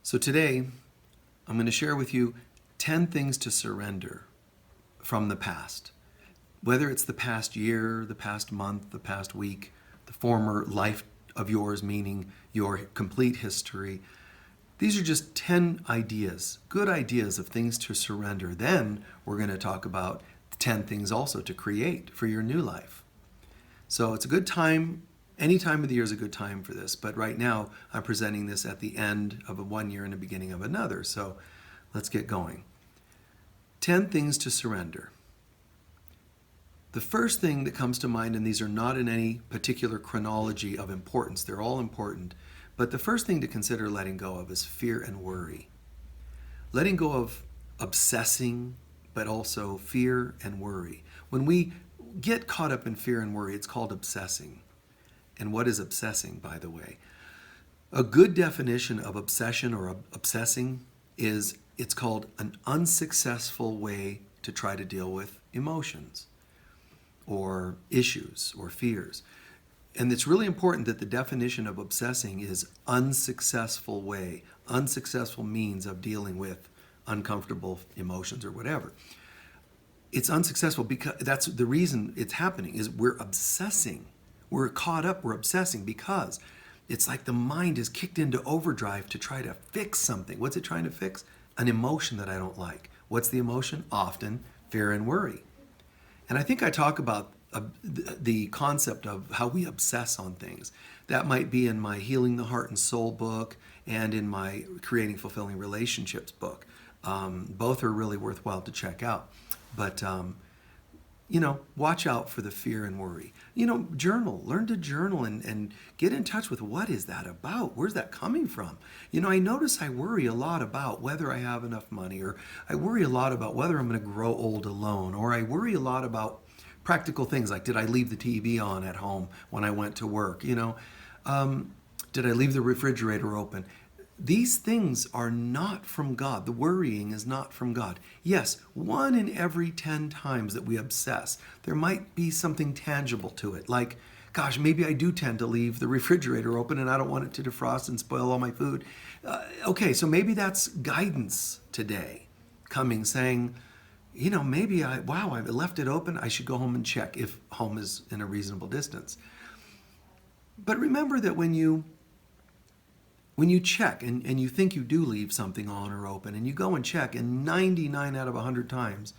So today, I'm going to share with you 10 things to surrender from the past. Whether it's the past year, the past month, the past week, the former life of yours, meaning your complete history. These are just 10 ideas, good ideas of things to surrender. Then we're going to talk about 10 things also to create for your new life. So it's a good time. Any time of the year is a good time for this. But right now, I'm presenting this at the end of one year and the beginning of another. So let's get going. 10 things to surrender. The first thing that comes to mind, and these are not in any particular chronology of importance, they're all important, but the first thing to consider letting go of is fear and worry. Letting go of obsessing, but also fear and worry. When we get caught up in fear and worry, it's called obsessing. And what is obsessing, by the way? A good definition of obsession or obsessing is it's called an unsuccessful way to try to deal with emotions or issues or fears. And it's really important that the definition of obsessing is unsuccessful way, unsuccessful means of dealing with uncomfortable emotions or whatever. It's unsuccessful because that's the reason it's happening is we're obsessing. We're caught up, we're obsessing because it's like the mind is kicked into overdrive to try to fix something. What's it trying to fix? An emotion that I don't like. What's the emotion? Often fear and worry. And I think I talk about the concept of how we obsess on things. That might be in my Healing the Heart and Soul book and in my Creating Fulfilling Relationships book. Both are really worthwhile to check out. But, watch out for the fear and worry. Journal. Learn to journal and get in touch with what is that about? Where's that coming from? I notice I worry a lot about whether I have enough money, or I worry a lot about whether I'm going to grow old alone, or I worry a lot about practical things like, did I leave the TV on at home when I went to work? Did I leave the refrigerator open? These things are not from God. The worrying is not from God. Yes, 1 in every 10 times that we obsess, there might be something tangible to it. Like, gosh, maybe I do tend to leave the refrigerator open and I don't want it to defrost and spoil all my food. Okay, so maybe that's guidance today coming saying, maybe I left it open. I should go home and check if home is in a reasonable distance. But remember that when you check and you think you do leave something on or open and you go and check and 99 out of 100 times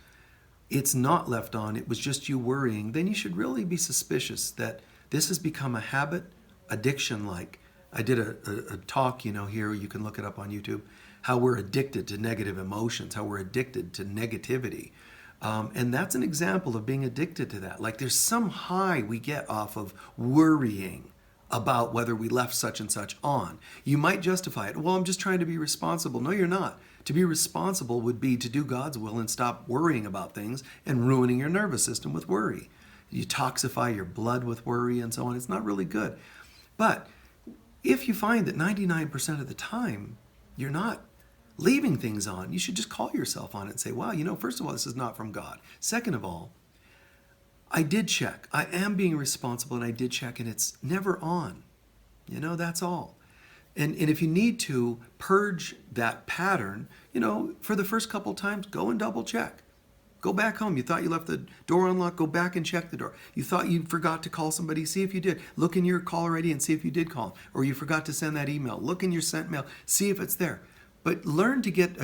it's not left on, it was just you worrying, then you should really be suspicious that this has become a habit, addiction like. I did a talk, here, you can look it up on YouTube, how we're addicted to negative emotions, how we're addicted to negativity. And that's an example of being addicted to that. Like there's some high we get off of worrying about whether we left such and such on. You might justify it. Well, I'm just trying to be responsible. No, you're not. To be responsible would be to do God's will and stop worrying about things and ruining your nervous system with worry. You toxify your blood with worry and so on. It's not really good. But if you find that 99% of the time you're not leaving things on, you should just call yourself on it and say, wow, first of all, this is not from God. Second of all, I did check. I am being responsible and I did check and it's never on. That's all. And if you need to purge that pattern, for the first couple times, go and double check. Go back home. You thought you left the door unlocked, go back and check the door. You thought you forgot to call somebody, see if you did. Look in your caller ID and see if you did call. Or you forgot to send that email. Look in your sent mail, see if it's there. But learn to get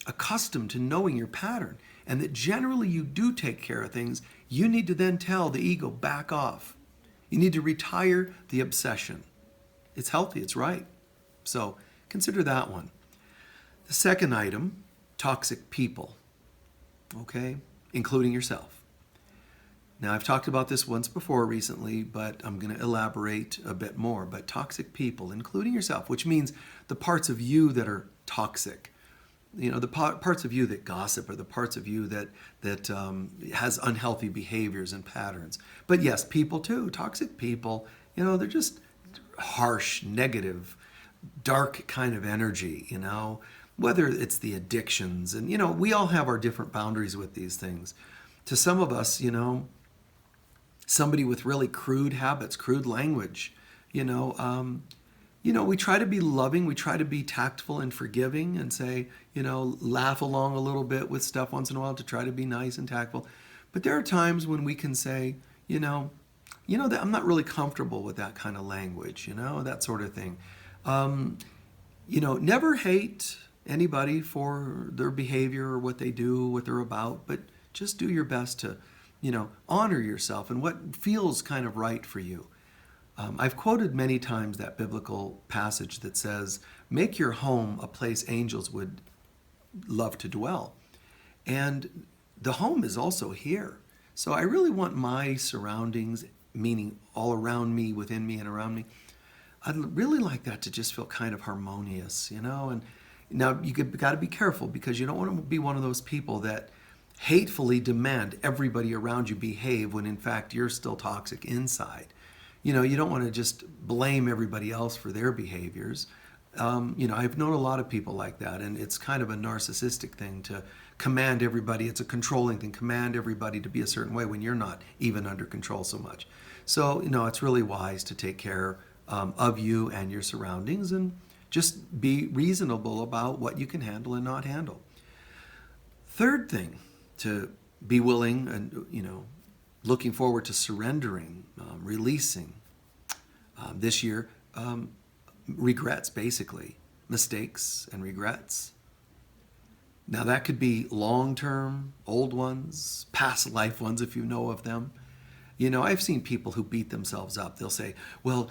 accustomed to knowing your pattern. And that generally you do take care of things. You need to then tell the ego, back off. You need to retire the obsession. It's healthy, it's right. So consider that one. The second item, toxic people, okay, including yourself. Now, I've talked about this once before recently, but I'm going to elaborate a bit more. But toxic people, including yourself, which means the parts of you that are toxic. The parts of you that gossip, or the parts of you that has unhealthy behaviors and patterns. But yes, people too, toxic people, they're just harsh, negative, dark kind of energy, whether it's the addictions. And, we all have our different boundaries with these things. To some of us, somebody with really crude habits, crude language, we try to be loving, we try to be tactful and forgiving and say, laugh along a little bit with stuff once in a while to try to be nice and tactful. But there are times when we can say, that I'm not really comfortable with that kind of language, that sort of thing. Never hate anybody for their behavior or what they do, what they're about, but just do your best to, honor yourself and what feels kind of right for you. I've quoted many times that biblical passage that says, make your home a place angels would love to dwell. And the home is also here. So I really want my surroundings, meaning all around me, within me, and around me, I'd really like that to just feel kind of harmonious, And now you got to be careful because you don't want to be one of those people that hatefully demand everybody around you behave when in fact you're still toxic inside. You don't want to just blame everybody else for their behaviors. I've known a lot of people like that, and it's kind of a narcissistic thing to command everybody. It's a controlling thing, command everybody to be a certain way when you're not even under control so much. So, it's really wise to take care of you and your surroundings and just be reasonable about what you can handle and not handle. Third thing, to be willing and, looking forward to surrendering, releasing this year, regrets, basically, mistakes and regrets. Now that could be long-term, old ones, past life ones if you know of them. I've seen people who beat themselves up. They'll say, well,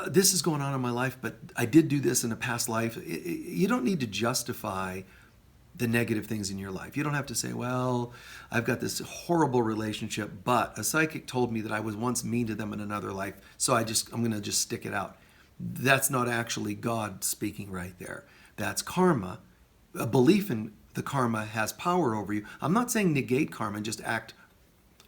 this is going on in my life, but I did do this in a past life. You don't need to justify the negative things in your life. You don't have to say, well, I've got this horrible relationship, but a psychic told me that I was once mean to them in another life, so I'm going to just stick it out. That's not actually God speaking right there. That's karma. A belief in the karma has power over you. I'm not saying negate karma and just act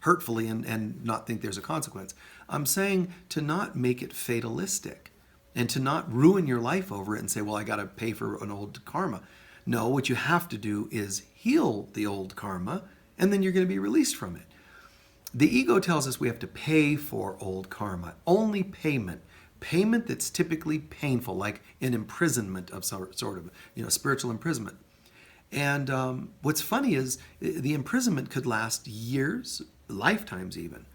hurtfully and not think there's a consequence. I'm saying to not make it fatalistic and to not ruin your life over it and say, well, I got to pay for an old karma. No, what you have to do is heal the old karma, and then you're going to be released from it. The ego tells us we have to pay for old karma. Only payment that's typically painful, like an imprisonment of sort of, spiritual imprisonment. And what's funny is the imprisonment could last years, lifetimes even.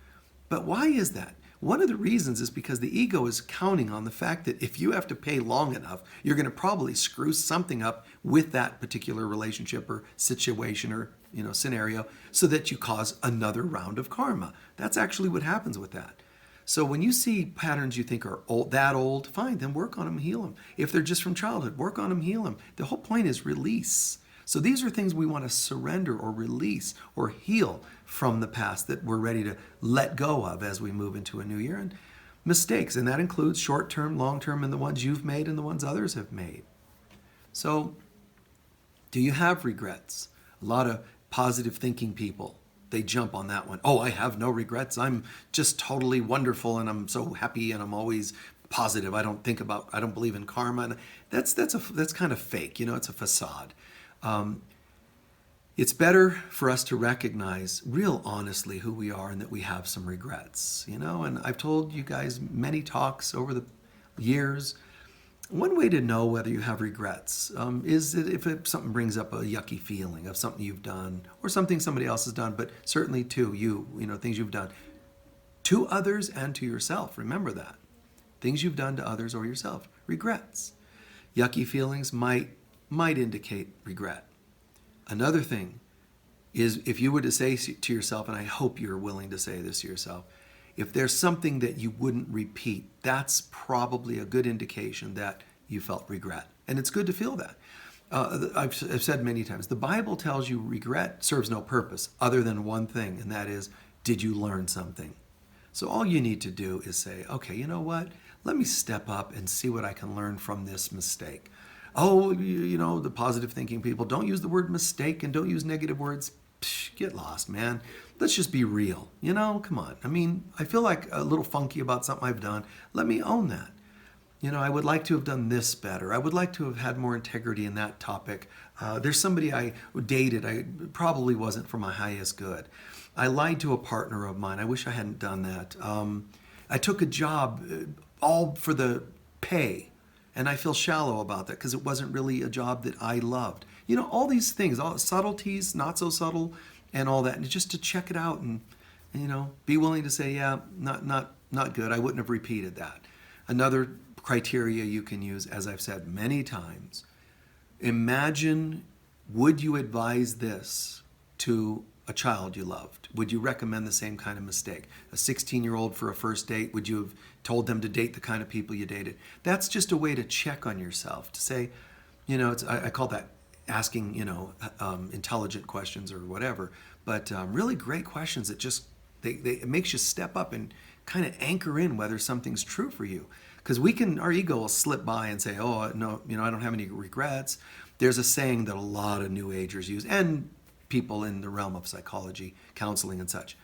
But why is that? One of the reasons is because the ego is counting on the fact that if you have to pay long enough, you're going to probably screw something up with that particular relationship or situation or scenario so that you cause another round of karma. That's actually what happens with that. So when you see patterns you think are old, fine, then work on them, heal them. If they're just from childhood, work on them, heal them. The whole point is release. So these are things we want to surrender or release or heal from the past that we're ready to let go of as we move into a new year. And mistakes, and that includes short-term, long-term, and the ones you've made and the ones others have made. So do you have regrets? A lot of positive thinking people, they jump on that one. Oh, I have no regrets. I'm just totally wonderful and I'm so happy and I'm always positive. I don't believe in karma. And that's kind of fake. It's a facade. It's better for us to recognize real honestly who we are and that we have some regrets, and I've told you guys many talks over the years. One way to know whether you have regrets is that if something brings up a yucky feeling of something you've done or something somebody else has done, but certainly to you, things you've done to others and to yourself. Remember that. Things you've done to others or yourself. Regrets. Yucky feelings might indicate regret. Another thing is if you were to say to yourself, and I hope you're willing to say this to yourself, if there's something that you wouldn't repeat, that's probably a good indication that you felt regret. And it's good to feel that. I've said many times, the Bible tells you regret serves no purpose other than one thing, and that is, did you learn something? So all you need to do is say, okay, you know what? Let me step up and see what I can learn from this mistake. Oh, the positive thinking people, don't use the word mistake and don't use negative words. Psh, get lost, man. Let's just be real. Come on. I feel like a little funky about something I've done. Let me own that. I would like to have done this better. I would like to have had more integrity in that topic. There's somebody I dated. I probably wasn't for my highest good. I lied to a partner of mine. I wish I hadn't done that. I took a job all for the pay. And I feel shallow about that because it wasn't really a job that I loved. All these things, all subtleties, not so subtle, and all that. And just to check it out and be willing to say, yeah, not good. I wouldn't have repeated that. Another criteria you can use, as I've said many times, imagine, would you advise this to a child you loved? Would you recommend the same kind of mistake? A 16-year-old for a first date, would you have told them to date the kind of people you dated? That's just a way to check on yourself, to say, I call that asking, intelligent questions or whatever, but really great questions that just, it makes you step up and kind of anchor in whether something's true for you. Because our ego will slip by and say, oh, no, I don't have any regrets. There's a saying that a lot of New Agers use, and people in the realm of psychology, counseling and such.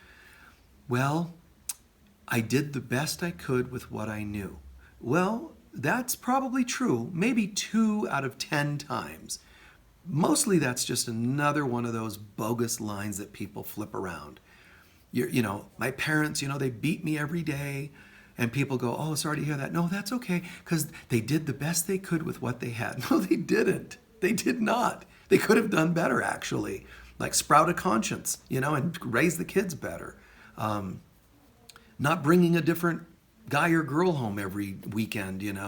Well, I did the best I could with what I knew. Well, that's probably true, maybe 2 out of 10 times. Mostly that's just another one of those bogus lines that people flip around. My parents, they beat me every day. And people go, oh, sorry to hear that. No, that's okay, because they did the best they could with what they had. No, they didn't. They did not. They could have done better, actually. Like sprout a conscience, and raise the kids better. Not bringing a different guy or girl home every weekend, and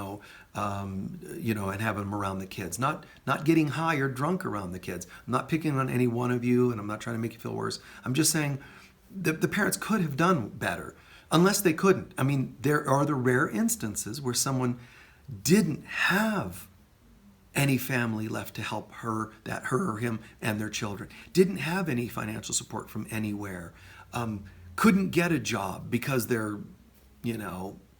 having them around the kids. Not getting high or drunk around the kids. I'm not picking on any one of you, and I'm not trying to make you feel worse. I'm just saying the parents could have done better. Unless they couldn't. I mean, there are the rare instances where someone didn't have any family left to help her or him and their children, didn't have any financial support from anywhere, couldn't get a job because they're,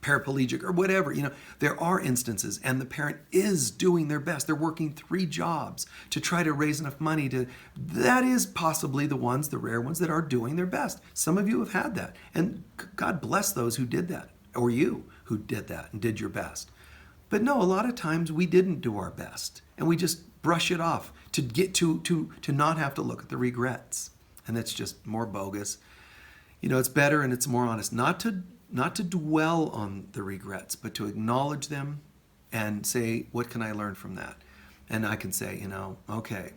paraplegic or whatever. There are instances, and the parent is doing their best. They're working 3 jobs to try to raise enough money that is possibly the rare ones that are doing their best. Some of you have had that, and God bless those who did that, or you who did that and did your best. But no, a lot of times we didn't do our best, and we just brush it off to get to not have to look at the regrets. And that's just more bogus. It's better and it's more honest not to dwell on the regrets, but to acknowledge them and say, what can I learn from that? And I can say, okay,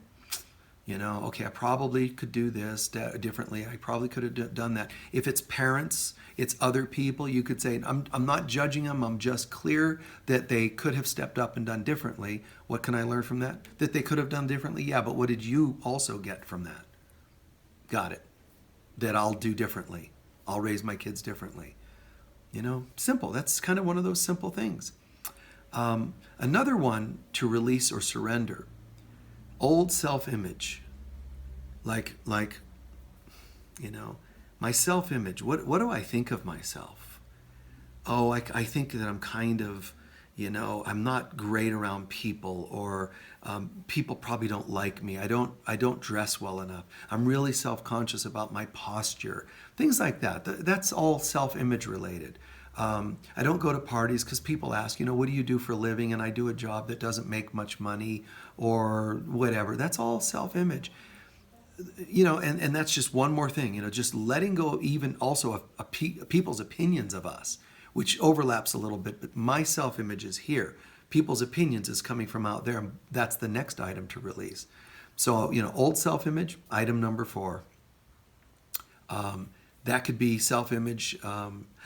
I probably could do this differently. I probably could have done that. If it's parents, it's other people, you could say, I'm not judging them. I'm just clear that they could have stepped up and done differently. What can I learn from that? That they could have done differently? Yeah, but what did you also get from that? Got it. That I'll do differently. I'll raise my kids differently. Simple. That's kind of one of those simple things. Another one to release or surrender. Old self-image. Like, my self-image. What do I think of myself? Oh, I think that I'm kind of, I'm not great around people, or people probably don't like me. I don't dress well enough. I'm really self-conscious about my posture. Things like that. That's all self-image related. I don't go to parties because people ask, what do you do for a living? And I do a job that doesn't make much money or whatever. That's all self-image. And that's just one more thing, just letting go of even also of people's opinions of us, which overlaps a little bit, but my self-image is here. People's opinions is coming from out there, and that's the next item to release. So, old self-image, item number 4. That could be self-image.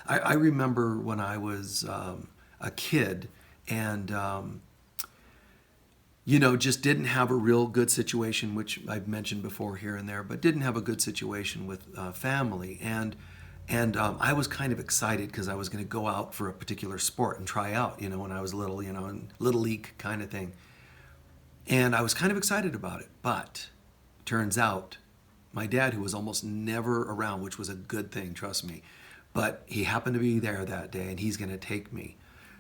I remember when I was a kid and, just didn't have a real good situation, which I've mentioned before here and there, but didn't have a good situation with family. And I was kind of excited because I was going to go out for a particular sport and try out, when I was little, and little league kind of thing. And I was kind of excited about it. But turns out my dad, who was almost never around, which was a good thing, trust me, but he happened to be there that day and he's going to take me.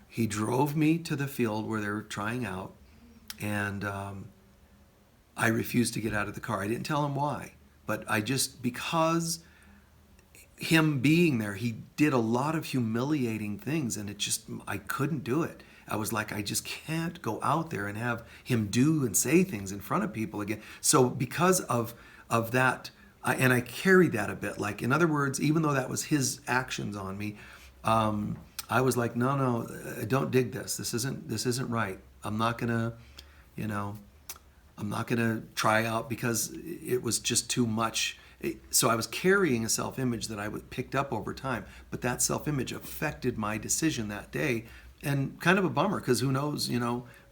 He drove me to the field where they were trying out, and I refused to get out of the car. I didn't tell him why, but because him being there, he did a lot of humiliating things, and I couldn't do it. I was like, I just can't go out there and have him do and say things in front of people again. So because of that, and I carried that a bit. Like, in other words, even though that was his actions on me, I was like, no, I don't dig this. This isn't right. I'm not gonna, you know, I'm not gonna try out because it was just too much. So I was carrying a self-image that I picked up over time, but that self-image affected my decision that day, and kind of a bummer because who knows,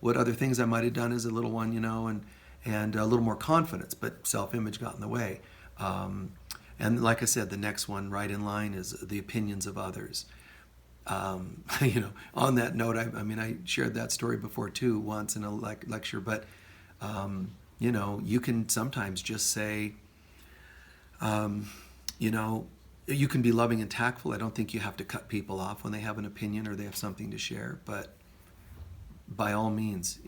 what other things I might have done as a little one, and a little more confidence, but self-image got in the way. And like I said, the next one right in line is the opinions of others. On that note, I shared that story before too once in a lecture, but you can sometimes just say, you can be loving and tactful. I don't think you have to cut people off when they have an opinion or they have something to share, but by all means,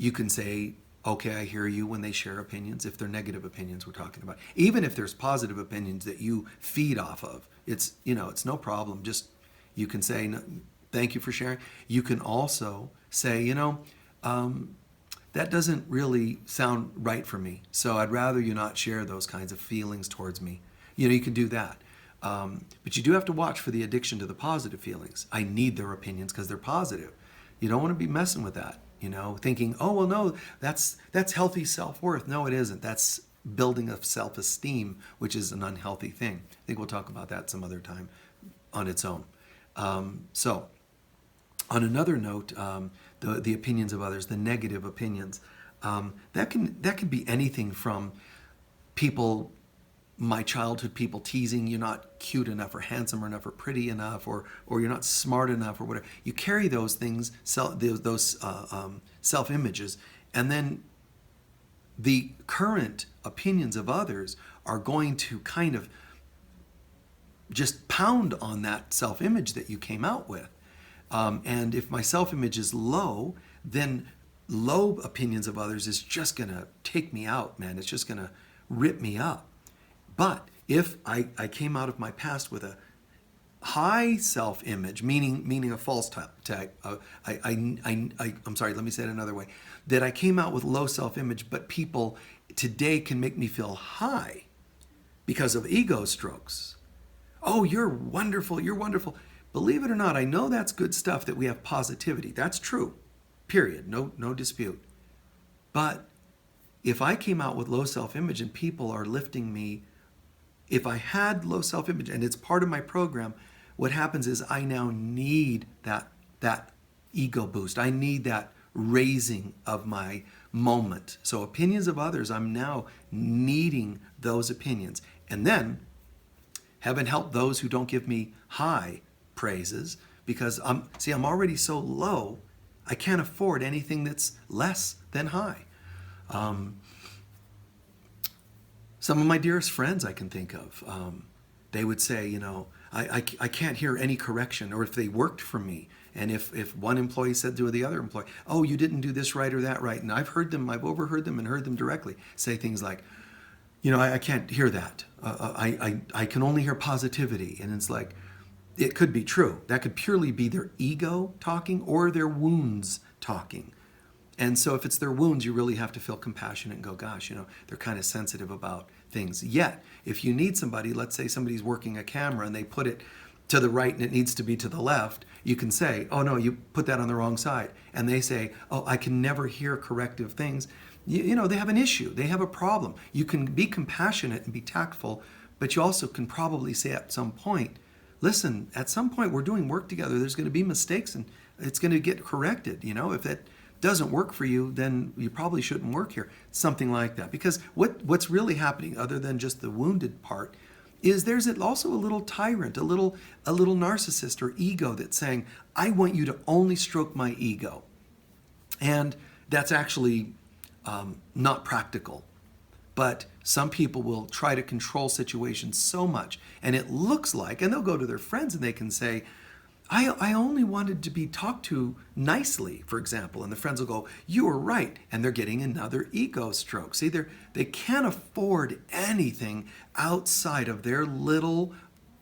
you can say, okay, I hear you when they share opinions, if they're negative opinions we're talking about. Even if there's positive opinions that you feed off of, it's no problem. Just, you can say, no, thank you for sharing. You can also say, that doesn't really sound right for me, so I'd rather you not share those kinds of feelings towards me. You can do that. But you do have to watch for the addiction to the positive feelings. I need their opinions because they're positive. You don't want to be messing with that, thinking, oh, well, no, that's healthy self-worth. No, it isn't. That's building of self-esteem, which is an unhealthy thing. I think we'll talk about that some other time on its own. So on another note, the opinions of others, the negative opinions, that can be anything from people, my childhood people teasing you're not cute enough or handsome enough or pretty enough or you're not smart enough or whatever. You carry those things, those self-images, and then the current opinions of others are going to kind of just pound on that self-image that you came out with. And if my self-image is low, then low opinions of others is just going to take me out, man. It's just going to rip me up. But if I came out of my past with a high self-image, meaning a false tag, I'm sorry, let me say it another way, that I came out with low self-image, but people today can make me feel high because of ego strokes. Oh, you're wonderful, you're wonderful. Believe it or not, I know that's good stuff that we have positivity. That's true, period, no dispute. But if I came out with low self-image and people are lifting me, if I had low self-image and it's part of my program, what happens is I now need that ego boost. I need that raising of my moment. So opinions of others, I'm now needing those opinions. And then heaven help those who don't give me high praises, because I'm already so low, I can't afford anything that's less than high. Some of my dearest friends I can think of, they would say, I can't hear any correction, or if they worked for me, and if one employee said to the other employee, oh, you didn't do this right or that right, and I've overheard them and heard them directly say things like, I can't hear that. I can only hear positivity. And it's like, it could be true. That could purely be their ego talking or their wounds talking. And so if it's their wounds, you really have to feel compassionate and go, gosh, they're kind of sensitive about things. Yet, if you need somebody, let's say somebody's working a camera and they put it to the right and it needs to be to the left, you can say, oh no, you put that on the wrong side. And they say, oh, I can never hear corrective things. They have an issue. They have a problem. You can be compassionate and be tactful, but you also can probably say at some point, listen, at some point we're doing work together. There's going to be mistakes and it's going to get corrected. If that doesn't work for you, then you probably shouldn't work here. Something like that. Because what's really happening, other than just the wounded part, is there's also a little tyrant, a little narcissist or ego that's saying, I want you to only stroke my ego. And that's actually not practical. But some people will try to control situations so much, and it looks like, and they'll go to their friends and they can say, I only wanted to be talked to nicely, for example. And the friends will go, you were right. And they're getting another ego stroke. See, they can't afford anything outside of their little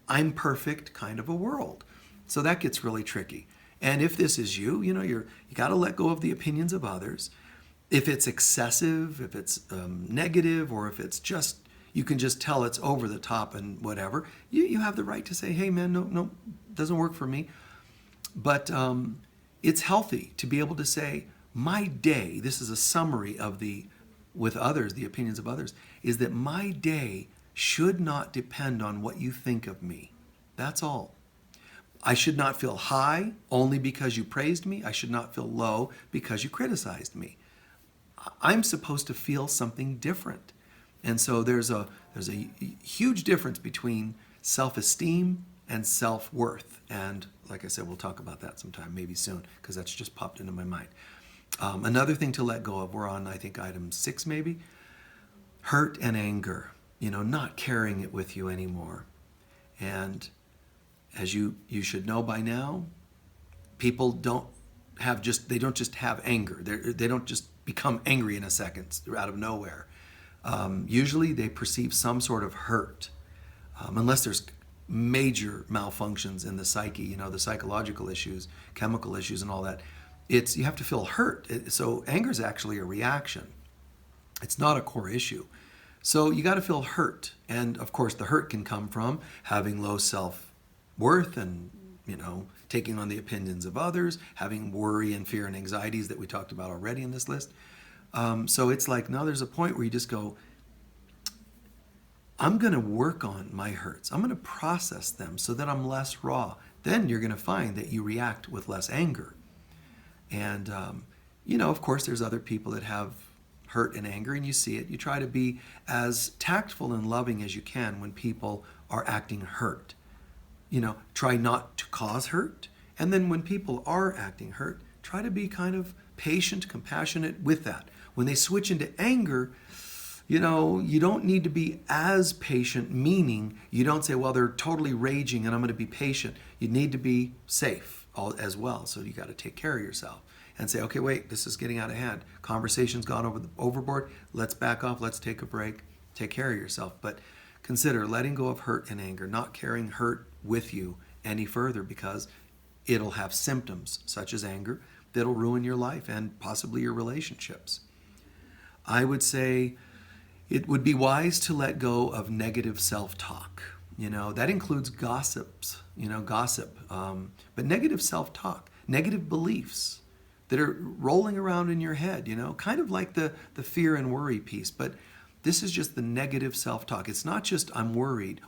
I'm perfect kind of a world. So that gets really tricky. And if this is you, you got to let go of the opinions of others. If it's excessive, if it's negative, or if it's just, you can just tell it's over the top and whatever. You have the right to say, hey man, no, doesn't work for me. But it's healthy to be able to say, my day, this is a summary of with others, the opinions of others, is that my day should not depend on what you think of me. That's all. I should not feel high only because you praised me. I should not feel low because you criticized me. I'm supposed to feel something different. And so there's a huge difference between self-esteem and self-worth. And like I said, we'll talk about that sometime, maybe soon, because that's just popped into my mind. Another thing to let go of, we're on, I think, item 6 maybe, hurt and anger, not carrying it with you anymore. And as you should know by now, people don't just have anger. They don't just become angry in a second out of nowhere. Usually they perceive some sort of hurt, unless there's major malfunctions in the psyche, the psychological issues, chemical issues and all that. You have to feel hurt. So anger is actually a reaction. It's not a core issue. So you got to feel hurt. And of course the hurt can come from having low self-worth and, taking on the opinions of others, having worry and fear and anxieties that we talked about already in this list. So it's like, now there's a point where you just go, I'm going to work on my hurts. I'm going to process them so that I'm less raw. Then you're going to find that you react with less anger. And, of course, there's other people that have hurt and anger, and you see it. You try to be as tactful and loving as you can when people are acting hurt. Try not to cause hurt. And then when people are acting hurt, try to be kind of patient, compassionate with that. When they switch into anger, you don't need to be as patient, meaning you don't say, well, they're totally raging and I'm going to be patient. You need to be safe as well. So you got to take care of yourself and say, okay, wait, this is getting out of hand. Conversation's gone overboard. Let's back off. Let's take a break. Take care of yourself. But consider letting go of hurt and anger, not carrying hurt with you any further, because it'll have symptoms such as anger that'll ruin your life and possibly your relationships. I would say it would be wise to let go of negative self-talk. That includes gossip, but negative self-talk, negative beliefs that are rolling around in your head, kind of like the fear and worry piece. But this is just the negative self-talk. It's not just I'm worried.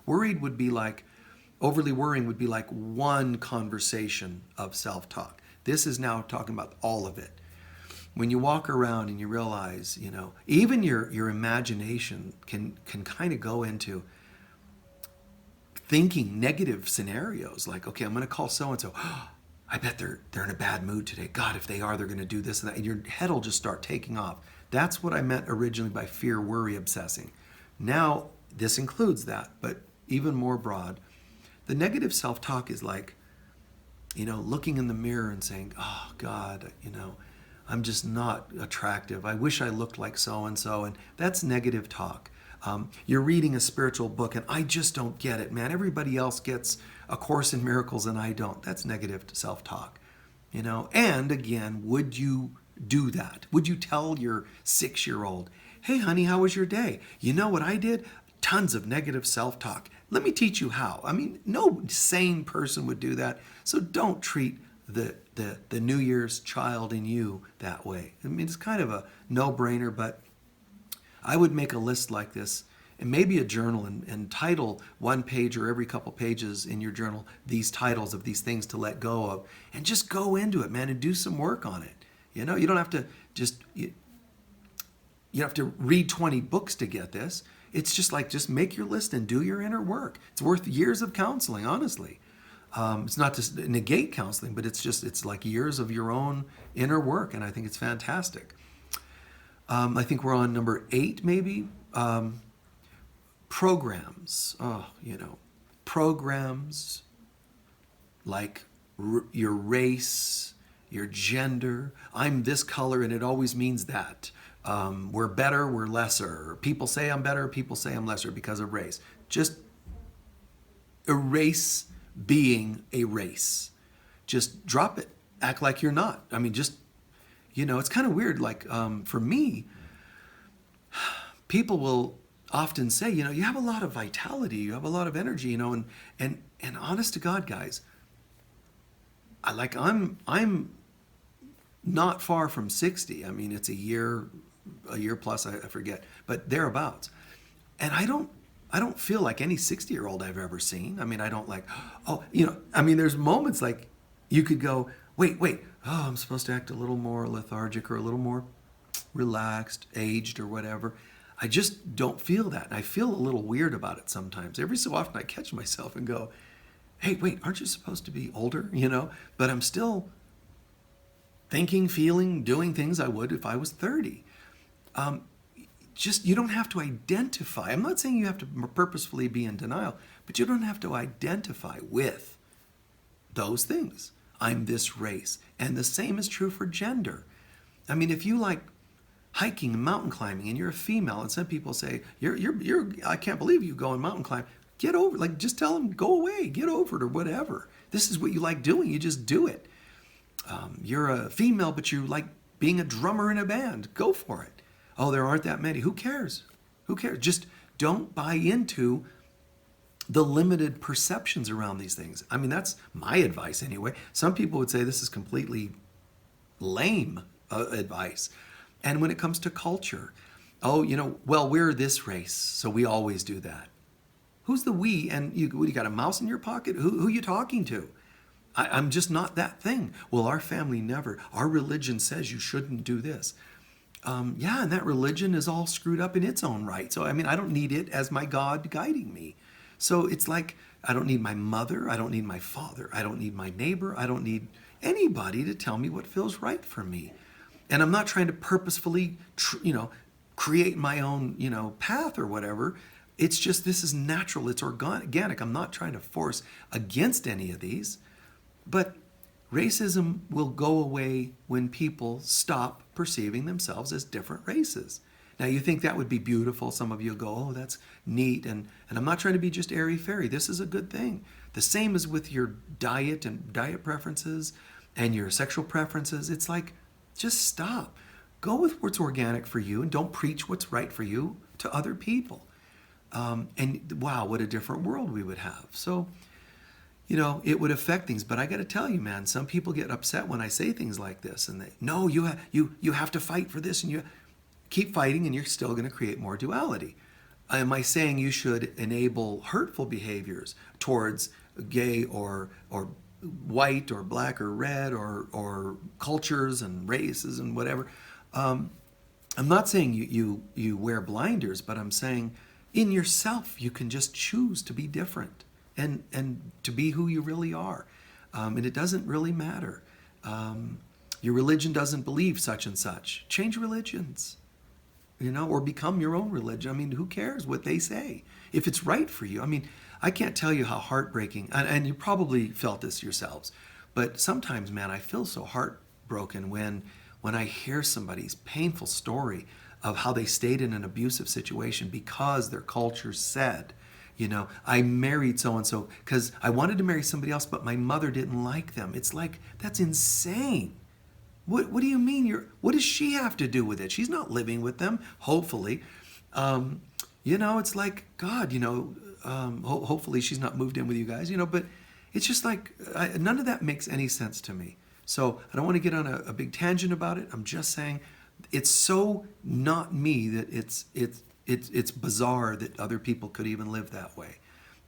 Overly worrying would be like one conversation of self-talk. This is now talking about all of it. When you walk around and you realize, even your imagination can kind of go into thinking negative scenarios. Like, okay, I'm going to call so-and-so. Oh, I bet they're in a bad mood today. God, if they are, they're going to do this and that. And your head will just start taking off. That's what I meant originally by fear, worry, obsessing. Now, this includes that, but even more broad. The negative self-talk is like, looking in the mirror and saying, oh, God, I'm just not attractive. I wish I looked like so-and-so. And that's negative talk. You're reading a spiritual book and I just don't get it, man. Everybody else gets A Course in Miracles and I don't. That's negative self-talk. And again, would you do that? Would you tell your 6-year-old, hey, honey, how was your day? You know what I did? Tons of negative self-talk. Let me teach you how. I mean, no sane person would do that. So don't treat the New Year's child in you that way. I mean, it's kind of a no-brainer, but I would make a list like this and maybe a journal and title one page or every couple pages in your journal these titles of these things to let go of, and just go into it, man, and do some work on it. You don't have to you have to read 20 books to get this. It's just make your list and do your inner work. It's worth years of counseling, honestly. It's not to negate counseling, but it's like years of your own inner work, and I think it's fantastic. I think we're on number 8, maybe. Programs. Programs like your race, your gender. I'm this color, and it always means that. We're better, we're lesser. People say I'm better, people say I'm lesser because of race. Just erase being a race. Just drop it. Act like you're not. I mean, it's kind of weird. Like, for me, people will often say, you have a lot of vitality, you have a lot of energy, and honest to God, guys, I'm not far from 60. I mean, it's a year plus, I forget, but thereabouts. And I don't feel like any 60-year-old I've ever seen. I mean, I don't like, oh, I mean, there's moments like you could go, wait, oh, I'm supposed to act a little more lethargic or a little more relaxed, aged, or whatever. I just don't feel that. And I feel a little weird about it sometimes. Every so often I catch myself and go, hey, wait, aren't you supposed to be older? But I'm still thinking, feeling, doing things I would if I was 30. Just, you don't have to identify. I'm not saying you have to purposefully be in denial, but you don't have to identify with those things. I'm this race. And the same is true for gender. I mean, if you like hiking and mountain climbing and you're a female, and some people say, you're I can't believe you go and mountain climb. Get over, like, just tell them, go away, get over it, or whatever. This is what you like doing, you just do it. You're a female, but you like being a drummer in a band. Go for it. Oh, there aren't that many. Who cares? Who cares? Just don't buy into the limited perceptions around these things. I mean, that's my advice anyway. Some people would say this is completely lame advice. And when it comes to culture, oh, well, we're this race, so we always do that. Who's the we? And you got a mouse in your pocket? Who are you talking to? I'm just not that thing. Well, our family never. Our religion says you shouldn't do this. Yeah, and that religion is all screwed up in its own right. So, I mean, I don't need it as my God guiding me. So it's like, I don't need my mother. I don't need my father. I don't need my neighbor. I don't need anybody to tell me what feels right for me. And I'm not trying to purposefully, create my own, path or whatever. It's just, this is natural. It's organic. I'm not trying to force against any of these. But racism will go away when people stop perceiving themselves as different races. Now, you think that would be beautiful. Some of you go, oh, that's neat. And I'm not trying to be just airy-fairy. This is a good thing. The same as with your diet and diet preferences and your sexual preferences. It's like, just stop. Go with what's organic for you and don't preach what's right for you to other people. And wow, what a different world we would have. So, it would affect things. But I got to tell you, man, some people get upset when I say things like this. And no, you have to fight for this. And you keep fighting and you're still going to create more duality. Am I saying you should enable hurtful behaviors towards gay or white or black or red or cultures and races and whatever? I'm not saying you wear blinders, but I'm saying in yourself you can just choose to be different and to be who you really are. And it doesn't really matter. Your religion doesn't believe such and such. Change religions, or become your own religion. I mean, who cares what they say if it's right for you? I mean, I can't tell you how heartbreaking, and you probably felt this yourselves, but sometimes, man, I feel so heartbroken when I hear somebody's painful story of how they stayed in an abusive situation because their culture said, I married so-and-so because I wanted to marry somebody else, but my mother didn't like them. It's like, that's insane. What do you mean? What does she have to do with it? She's not living with them, hopefully. It's like, God, hopefully she's not moved in with you guys, but it's just like, none of that makes any sense to me. So I don't want to get on a big tangent about it. I'm just saying it's so not me that it's bizarre that other people could even live that way.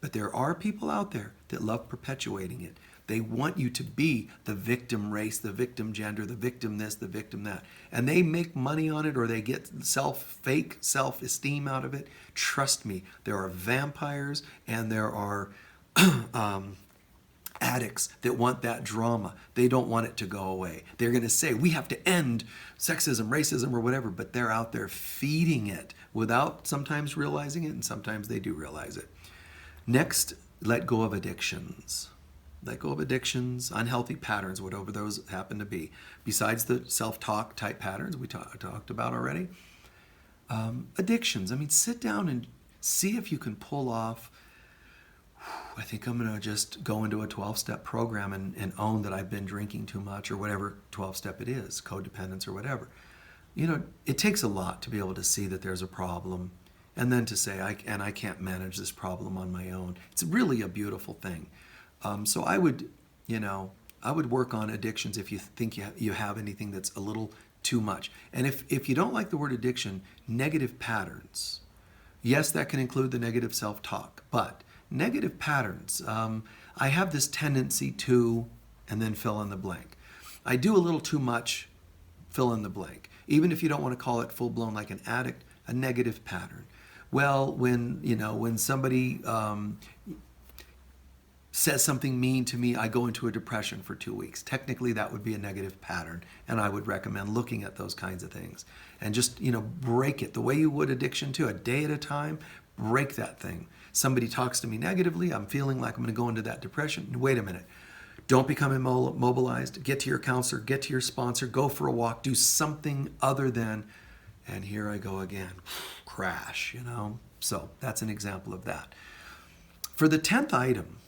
But there are people out there that love perpetuating it. They want you to be the victim race, the victim gender, the victim this, the victim that. And they make money on it, or they get fake self-esteem out of it. Trust me, there are vampires and there are addicts that want that drama. They don't want it to go away. They're going to say, we have to end sexism, racism, or whatever, but they're out there feeding it without sometimes realizing it, and sometimes they do realize it. Next, let go of addictions. Let go of addictions, unhealthy patterns, whatever those happen to be. Besides the self-talk type patterns we talked about already. Addictions. I mean, sit down and see if you can pull off, I think I'm going to just go into a 12-step program and own that I've been drinking too much or whatever 12-step it is, codependence or whatever. It takes a lot to be able to see that there's a problem. and then to say, I can't manage this problem on my own. It's really a beautiful thing. So I would, I would work on addictions if you think you have anything that's a little too much. And if you don't like the word addiction, negative patterns. Yes, that can include the negative self-talk, but negative patterns. I have this tendency to, and then fill in the blank. I do a little too much, fill in the blank. Even if you don't want to call it full-blown like an addict, a negative pattern. Well, when somebody says something mean to me, I go into a depression for 2 weeks. Technically, that would be a negative pattern, and I would recommend looking at those kinds of things and just, break it the way you would addiction to, a day at a time. Break that thing. Somebody talks to me negatively, I'm feeling like I'm going to go into that depression. Wait a minute. Don't become immobilized. Get to your counselor, get to your sponsor, go for a walk, do something other than, and here I go again, crash, So that's an example of that. For the 10th item,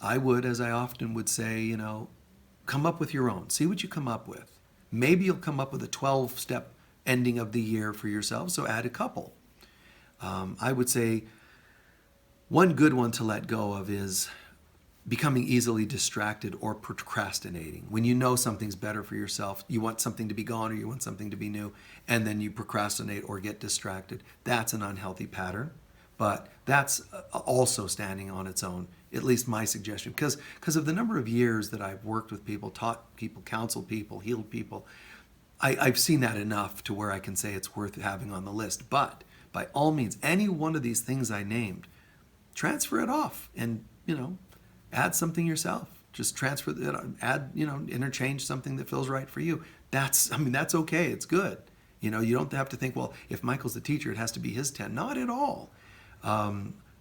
I would, as I often would say, come up with your own. See what you come up with. Maybe you'll come up with a 12-step ending of the year for yourself, so add a couple. I would say one good one to let go of is becoming easily distracted or procrastinating. When you know something's better for yourself, you want something to be gone or you want something to be new, and then you procrastinate or get distracted. That's an unhealthy pattern, but that's also standing on its own, at least my suggestion. Because of the number of years that I've worked with people, taught people, counseled people, healed people, I've seen that enough to where I can say it's worth having on the list. But by all means, any one of these things I named, transfer it off and, add something yourself. Just transfer it, add, interchange something that feels right for you. That's okay. It's good. You don't have to think, well, if Michael's the teacher, it has to be his 10. Not at all.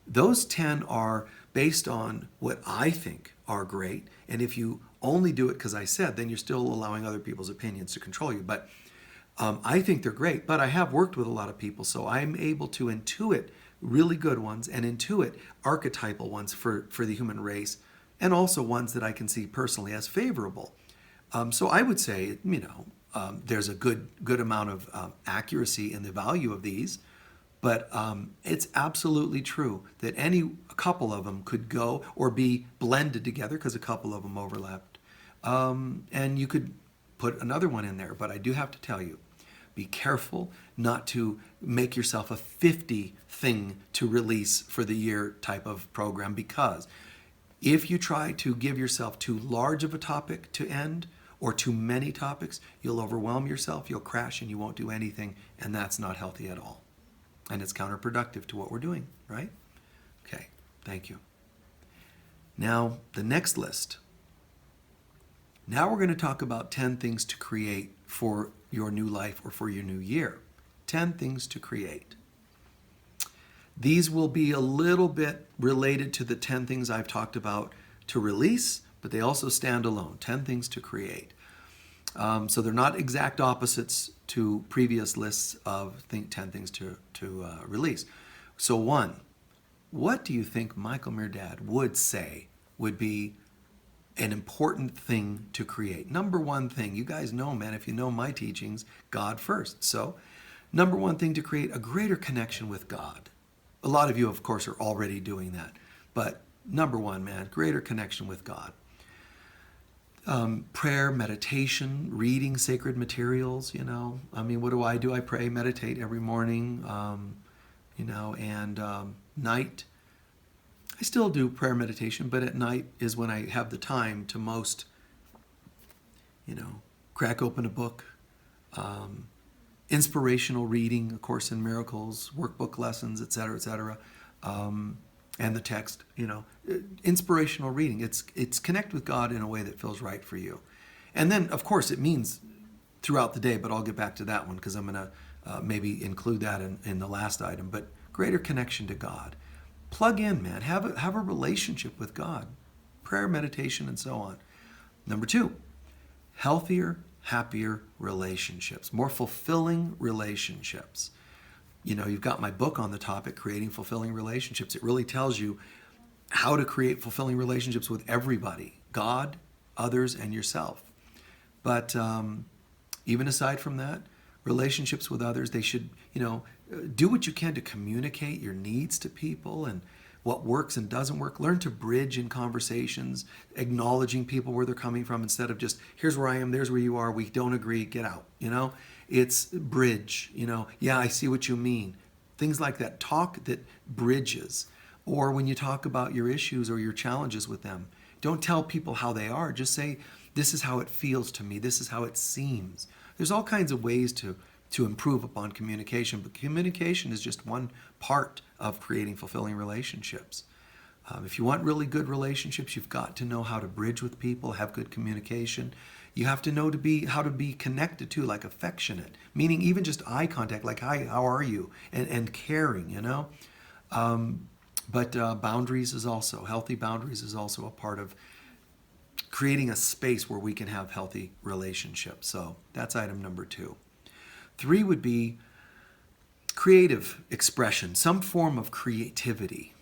Those 10 are based on what I think are great. And if you only do it because I said, then you're still allowing other people's opinions to control you. But I think they're great. But I have worked with a lot of people, so I'm able to intuit really good ones and intuit archetypal ones for the human race, and also ones that I can see personally as favorable. So I would say, there's a good amount of accuracy in the value of these, but it's absolutely true that a couple of them could go or be blended together because a couple of them overlapped. And you could put another one in there, but I do have to tell you, be careful not to make yourself a 50 thing to release for the year type of program, because if you try to give yourself too large of a topic to end or too many topics, you'll overwhelm yourself, you'll crash, and you won't do anything, and that's not healthy at all. And it's counterproductive to what we're doing, right? Okay, thank you. Now, the next list. Now we're going to talk about 10 things to create for your new life or for your new year. 10 things to create. These will be a little bit related to the 10 things I've talked about to release, but they also stand alone. 10 things to create. So they're not exact opposites to previous lists of 10 things to release. So 1, what do you think Michael Mirdad would say would be an important thing to create? Number 1 thing, you guys know, man, if you know my teachings, God first. So number 1 thing to create, a greater connection with God. A lot of you, of course, are already doing that. But number 1, man, greater connection with God. Prayer, meditation, reading sacred materials, what do? I pray, meditate every morning, and night. I still do prayer meditation, but at night is when I have the time to most, crack open a book, inspirational reading, A Course in Miracles, workbook lessons, etc., and the text, inspirational reading. It's connect with God in a way that feels right for you. And then, of course, it means throughout the day, but I'll get back to that one because I'm going to maybe include that in the last item. But greater connection to God. Plug in, man. Have a relationship with God. Prayer, meditation, and so on. Number 2, healthier, happier relationships. More fulfilling relationships. You've got my book on the topic, Creating Fulfilling Relationships. It really tells you how to create fulfilling relationships with everybody, God, others, and yourself. But even aside from that, relationships with others. They should, do what you can to communicate your needs to people and what works and doesn't work. Learn to bridge in conversations, acknowledging people where they're coming from instead of just, here's where I am, there's where you are, we don't agree, get out. It's bridge, yeah, I see what you mean. Things like that. Talk that bridges. Or when you talk about your issues or your challenges with them, don't tell people how they are. Just say, this is how it feels to me. This is how it seems. There's all kinds of ways to improve upon communication, but communication is just one part of creating fulfilling relationships. If you want really good relationships, you've got to know how to bridge with people, have good communication. You have to know how to be connected to, like affectionate, meaning even just eye contact, like, hi, how are you? And caring, But healthy boundaries is also a part of creating a space where we can have healthy relationships. So that's item number 2. 3 would be creative expression, some form of creativity.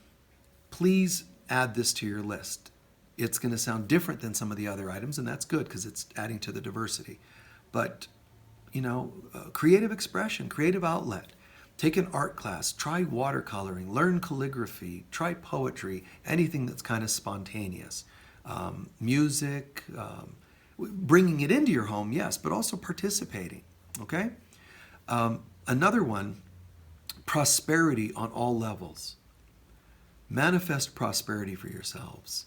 Please add this to your list. It's going to sound different than some of the other items, and that's good because it's adding to the diversity. But, creative expression, creative outlet. Take an art class, try watercoloring, learn calligraphy, try poetry, anything that's kind of spontaneous. Music, bringing it into your home, yes, but also participating, okay? Another one, prosperity on all levels. Manifest prosperity for yourselves.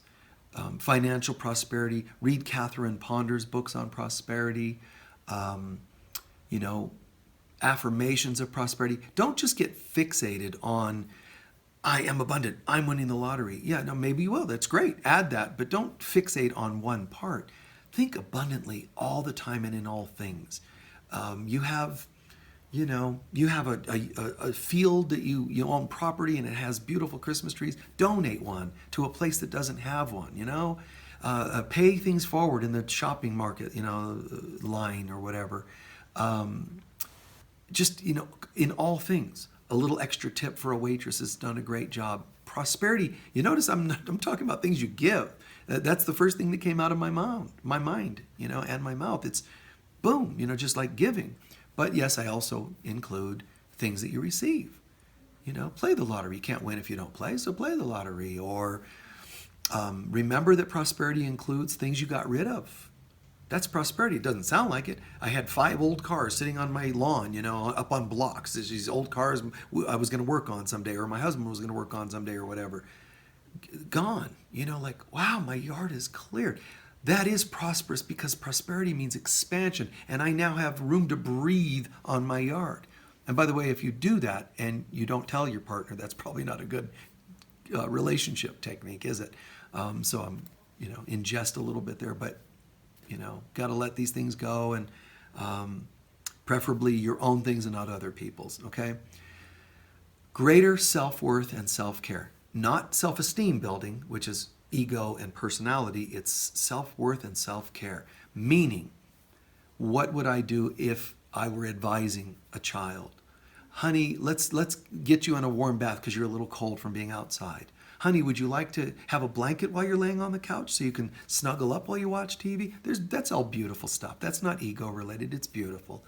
Financial prosperity. Read Catherine Ponder's books on prosperity. Affirmations of prosperity. Don't just get fixated on, I am abundant, I'm winning the lottery. Yeah, no, maybe you will. That's great. Add that, but don't fixate on one part. Think abundantly all the time and in all things. You have a field that you own property and it has beautiful Christmas trees. Donate one to a place that doesn't have one. Pay things forward in the shopping market, line or whatever. In all things, a little extra tip for a waitress has done a great job. Prosperity. You notice I'm talking about things you give. That's the first thing that came out of my mind, and my mouth. It's boom, just like giving. But yes, I also include things that you receive. Play the lottery. You can't win if you don't play, so play the lottery. Or remember that prosperity includes things you got rid of. That's prosperity. It doesn't sound like it. I had 5 old cars sitting on my lawn, up on blocks. These old cars I was going to work on someday, or my husband was going to work on someday, or whatever. Gone. Wow, my yard is cleared. That is prosperous because prosperity means expansion, and I now have room to breathe on my yard. And by the way, if you do that and you don't tell your partner, that's probably not a good relationship technique, is it? So I'm, ingest a little bit there, but got to let these things go, and preferably your own things and not other people's, okay? Greater self-worth and self-care. Not self-esteem building, which is ego and personality. It's self-worth and self-care. Meaning, what would I do if I were advising a child? Honey, let's get you in a warm bath because you're a little cold from being outside. Honey, would you like to have a blanket while you're laying on the couch so you can snuggle up while you watch TV? That's all beautiful stuff. That's not ego related. It's beautiful.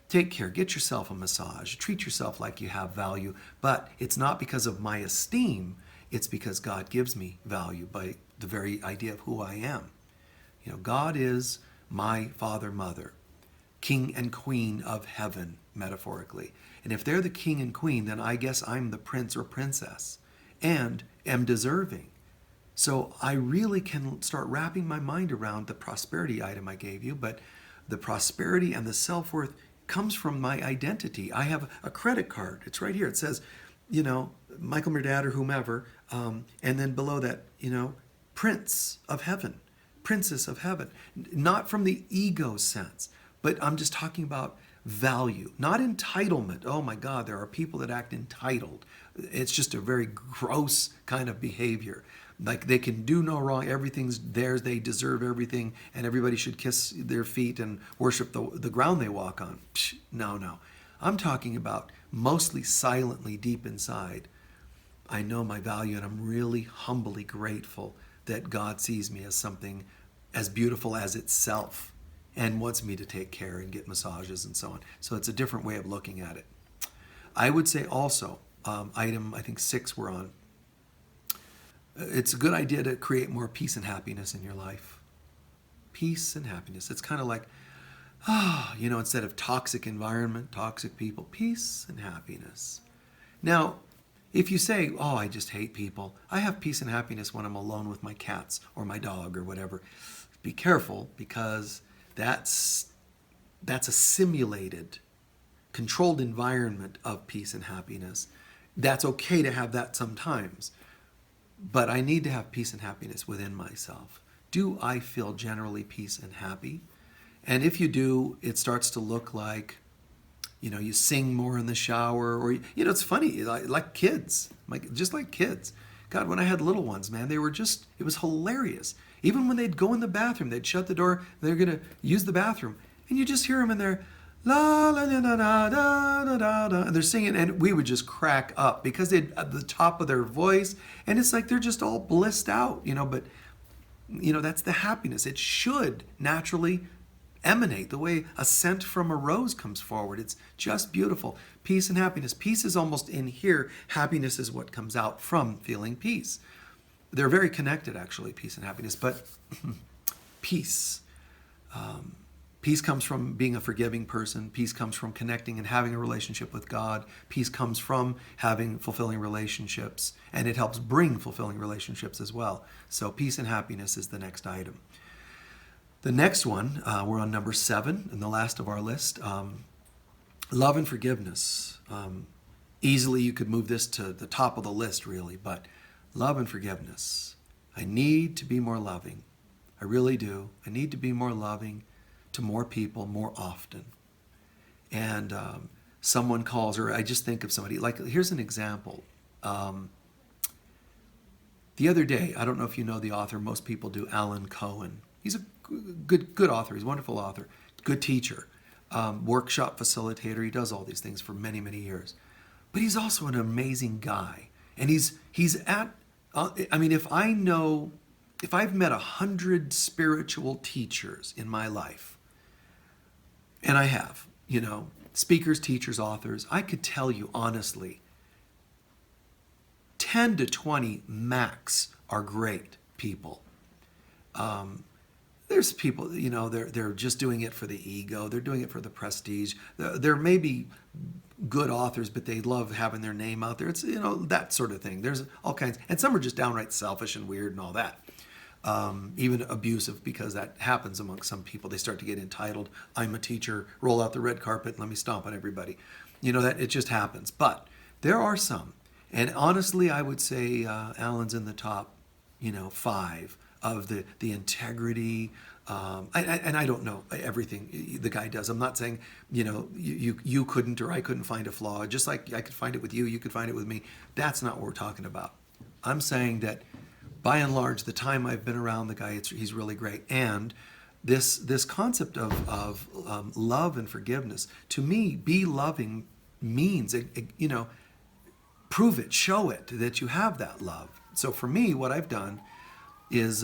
Take care. Get yourself a massage. Treat yourself like you have value. But it's not because of my esteem. It's because God gives me value by the very idea of who I am. God is my father, mother, king and queen of heaven, metaphorically. And if they're the king and queen, then I guess I'm the prince or princess and am deserving. So I really can start wrapping my mind around the prosperity item I gave you, but the prosperity and the self-worth comes from my identity. I have a credit card. It's right here. It says, Michael Mirdad or whomever, and then below that, Prince of Heaven, Princess of Heaven. Not from the ego sense, but I'm just talking about value, not entitlement. Oh my God, there are people that act entitled. It's just a very gross kind of behavior. Like they can do no wrong, everything's theirs, they deserve everything, and everybody should kiss their feet and worship the ground they walk on. Psh, no. I'm talking about mostly silently deep inside. I know my value, and I'm really humbly grateful that God sees me as something as beautiful as itself. and wants me to take care and get massages and so on. So it's a different way of looking at it. I would say also, item I think 6 we're on, it's a good idea to create more peace and happiness in your life. Peace and happiness. It's kind of like, instead of toxic environment, toxic people, peace and happiness. Now, if you say, oh, I just hate people, I have peace and happiness when I'm alone with my cats or my dog or whatever. Be careful, because that's a simulated, controlled environment of peace and happiness. That's okay to have that sometimes, but I need to have peace and happiness within myself. Do I feel generally peace and happy? And if you do, it starts to look like, you sing more in the shower, or, it's funny, like kids, just like kids. God, when I had little ones, man, it was hilarious. Even when they'd go in the bathroom, they'd shut the door, they're going to use the bathroom, and you just hear them in there, la la la la la da da da da, and they're singing, and we would just crack up because they'd at the top of their voice, and it's like they're just all blissed out, but that's the happiness. It should naturally emanate the way a scent from a rose comes forward. It's just beautiful. Peace and happiness. Peace is almost in here. Happiness is what comes out from feeling peace. They're very connected, actually, peace and happiness. But peace. Peace comes from being a forgiving person. Peace comes from connecting and having a relationship with God. Peace comes from having fulfilling relationships, and it helps bring fulfilling relationships as well. So peace and happiness is the next item. The next one, we're on number 7, and the last of our list, love and forgiveness. Easily you could move this to the top of the list, really, but love and forgiveness. I need to be more loving. I really do. I need to be more loving to more people more often. And someone calls, or I just think of somebody, like, here's an example. The other day, I don't know if you know the author, most people do, Alan Cohen. He's a good author. He's a wonderful author, good teacher, workshop facilitator. He does all these things for many, many years. But he's also an amazing guy. And he's at, if I've met 100 spiritual teachers in my life, and I have, speakers, teachers, authors, I could tell you honestly, 10 to 20 max are great people. There's people, they're just doing it for the ego. They're doing it for the prestige. There may be good authors, but they love having their name out there. It's, that sort of thing. There's all kinds. And some are just downright selfish and weird and all that. Even abusive, because that happens among some people. They start to get entitled. I'm a teacher, roll out the red carpet, and let me stomp on everybody. That it just happens. But there are some. And honestly, I would say Alan's in the top, 5 of the integrity. And I don't know everything the guy does. I'm not saying, you couldn't or I couldn't find a flaw. Just like I could find it with you, you could find it with me. That's not what we're talking about. I'm saying that by and large, the time I've been around the guy, he's really great. And this concept of love and forgiveness, to me, be loving means, prove it, show it that you have that love. So for me, what I've done is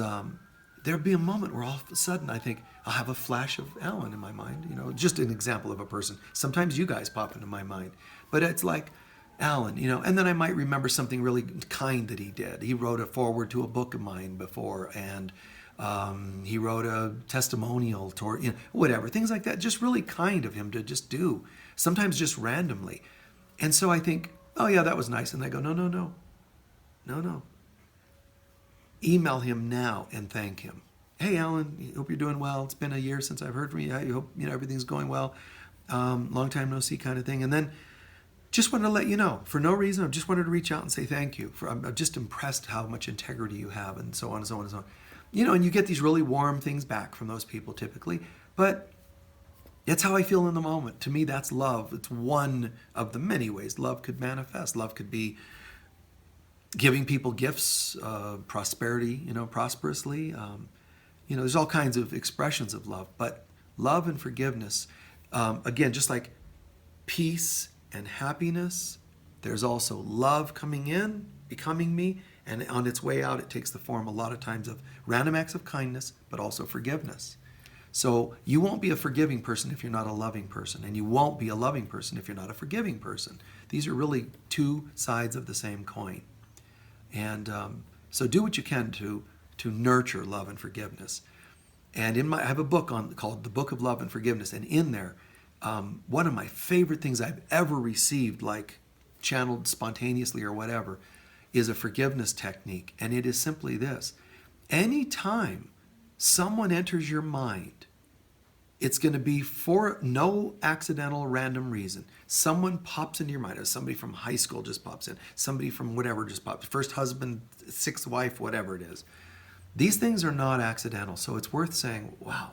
there'll be a moment where all of a sudden I think I'll have a flash of Alan in my mind, just an example of a person. Sometimes you guys pop into my mind, but it's like Alan, and then I might remember something really kind that he did. He wrote a foreword to a book of mine before, and he wrote a testimonial toward, whatever, things like that. Just really kind of him to just do, sometimes just randomly. And so I think, oh yeah, that was nice. And I go, no. Email him now and thank him. Hey, Alan, hope you're doing well. It's been a year since I've heard from you. I hope everything's going well. Long time no see kind of thing. And then just wanted to let you know, for no reason, I just wanted to reach out and say thank you. I'm just impressed how much integrity you have, and so on and so on and so on. And you get these really warm things back from those people typically. But that's how I feel in the moment. To me, that's love. It's one of the many ways love could manifest. Love could be giving people gifts, prosperity, prosperously. There's all kinds of expressions of love, but love and forgiveness, again, just like peace and happiness, there's also love coming in, becoming me, and on its way out, it takes the form a lot of times of random acts of kindness, but also forgiveness. So you won't be a forgiving person if you're not a loving person, and you won't be a loving person if you're not a forgiving person. These are really two sides of the same coin. And so do what you can to nurture love and forgiveness. And I have a book called The Book of Love and Forgiveness, and in there, one of my favorite things I've ever received, like channeled spontaneously or whatever, is a forgiveness technique. And it is simply this: anytime someone enters your mind, it's going to be for no accidental random reason. Someone pops into your mind, or somebody from high school just pops in, somebody from whatever just pops, first husband, sixth wife, whatever it is. These things are not accidental, so it's worth saying, wow,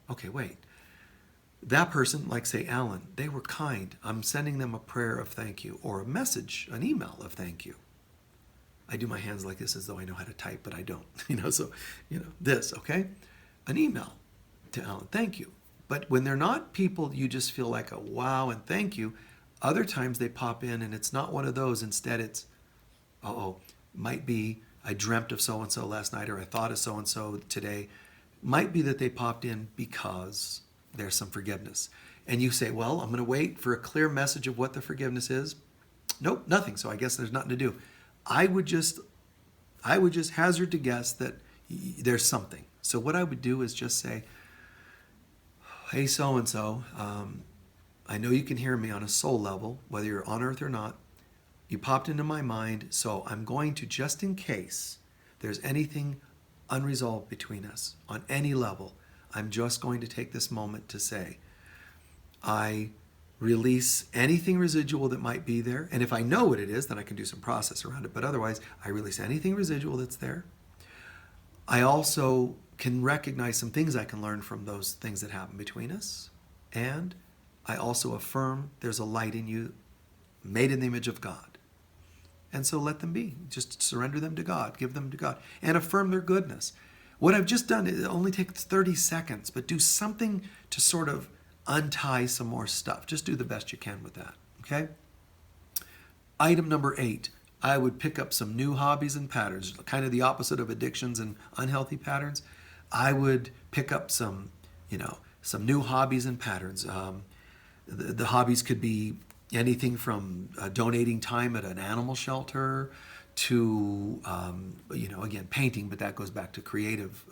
okay, wait. That person, like say Alan, they were kind. I'm sending them a prayer of thank you, or a message, an email of thank you. I do my hands like this as though I know how to type, but I don't. This, okay? An email to Alan, thank you. But when they're not people you just feel like a wow and thank you, other times they pop in and it's not one of those. Instead it's, might be I dreamt of so-and-so last night, or I thought of so-and-so today. Might be that they popped in because there's some forgiveness. And you say, well, I'm going to wait for a clear message of what the forgiveness is. Nope, nothing. So I guess there's nothing to do. I would just hazard to guess that there's something. So what I would do is just say, hey, so-and-so, I know you can hear me on a soul level, whether you're on earth or not. You popped into my mind, so I'm going to, just in case there's anything unresolved between us on any level, I'm just going to take this moment to say, I release anything residual that might be there. And if I know what it is, then I can do some process around it. But otherwise, I release anything residual that's there. I also can recognize some things I can learn from those things that happen between us. And I also affirm there's a light in you made in the image of God. And so let them be. Just surrender them to God. Give them to God. And affirm their goodness. What I've just done, it only takes 30 seconds, but do something to sort of untie some more stuff. Just do the best you can with that, okay? Item number 8, I would pick up some new hobbies and patterns, kind of the opposite of addictions and unhealthy patterns. I would pick up some new hobbies and patterns. The hobbies could be anything from donating time at an animal shelter to, again, painting, but that goes back to creative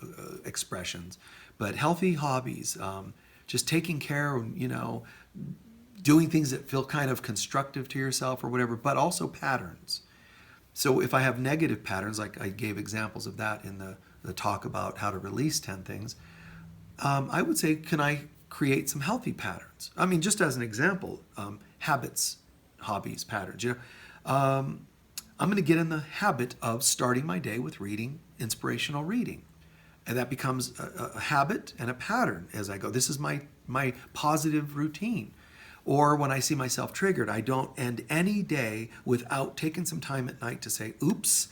expressions. But healthy hobbies, just taking care, doing things that feel kind of constructive to yourself or whatever, but also patterns. So if I have negative patterns, like I gave examples of that in the talk about how to release 10 things, I would say, can I create some healthy patterns? I mean, just as an example, habits, hobbies, patterns. I'm going to get in the habit of starting my day with reading inspirational reading. And that becomes a habit and a pattern as I go. This is my positive routine. Or when I see myself triggered, I don't end any day without taking some time at night to say, oops,